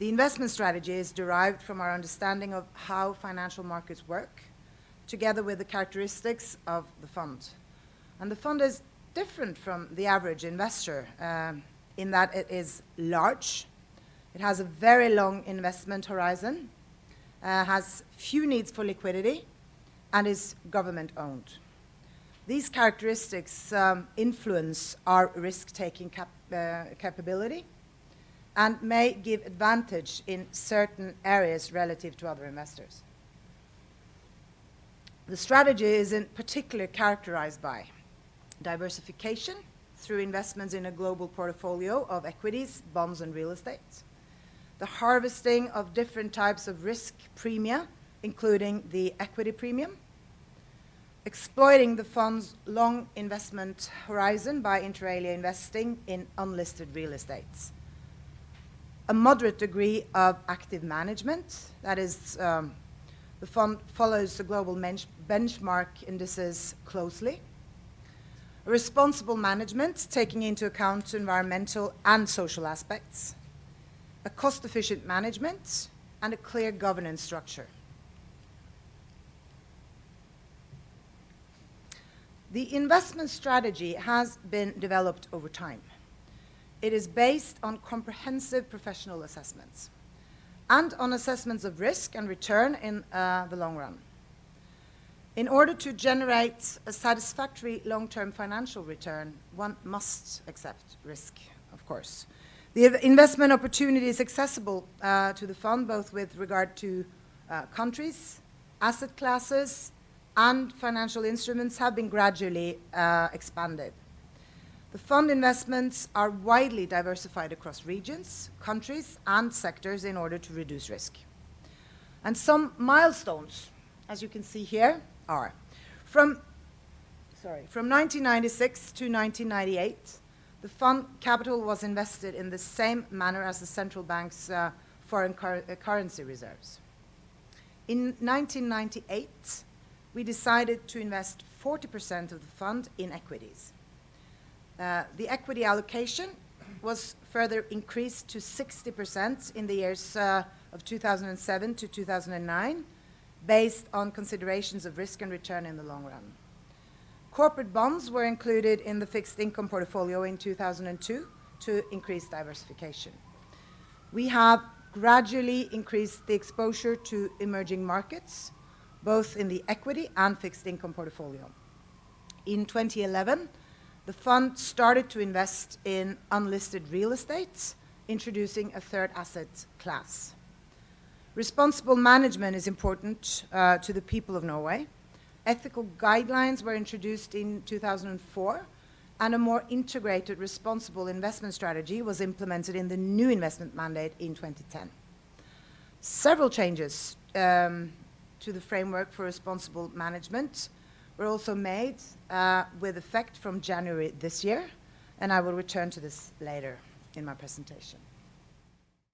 The investment strategy is derived from our understanding of how financial markets work, together with the characteristics of the fund. And the fund is different from the average investor in that it is large, it has a very long investment horizon, has few needs for liquidity, and is government-owned. These characteristics influence our risk-taking capability and may give advantage in certain areas relative to other investors. The strategy is in particular characterized by diversification through investments in a global portfolio of equities, bonds, and real estate, the harvesting of different types of risk premia, including the equity premium, exploiting the fund's long investment horizon by inter alia investing in unlisted real estates, a moderate degree of active management, that is, the fund follows the global benchmark indices closely, a responsible management taking into account environmental and social aspects, a cost-efficient management, and a clear governance structure. The investment strategy has been developed over time. It is based on comprehensive professional assessments and on assessments of risk and return in the long run. In order to generate a satisfactory long-term financial return, one must accept risk, of course. The investment opportunity is accessible to the fund both with regard to countries, asset classes, and financial instruments have been gradually expanded. The fund investments are widely diversified across regions, countries, and sectors in order to reduce risk. And some milestones, as you can see here, are from 1996 to 1998, the fund capital was invested in the same manner as the central bank's foreign currency reserves. In 1998, we decided to invest 40% of the fund in equities. The equity allocation was further increased to 60% in the years of 2007 to 2009, based on considerations of risk and return in the long run. Corporate bonds were included in the fixed income portfolio in 2002 to increase diversification. We have gradually increased the exposure to emerging markets, both in the equity and fixed income portfolio. In 2011, the fund started to invest in unlisted real estate, introducing a third asset class. Responsible management is important to the people of Norway. Ethical guidelines were introduced in 2004, and a more integrated responsible investment strategy was implemented in the new investment mandate in 2010. Several changes to the framework for responsible management were also made with effect from January this year, and I will return to this later in my presentation.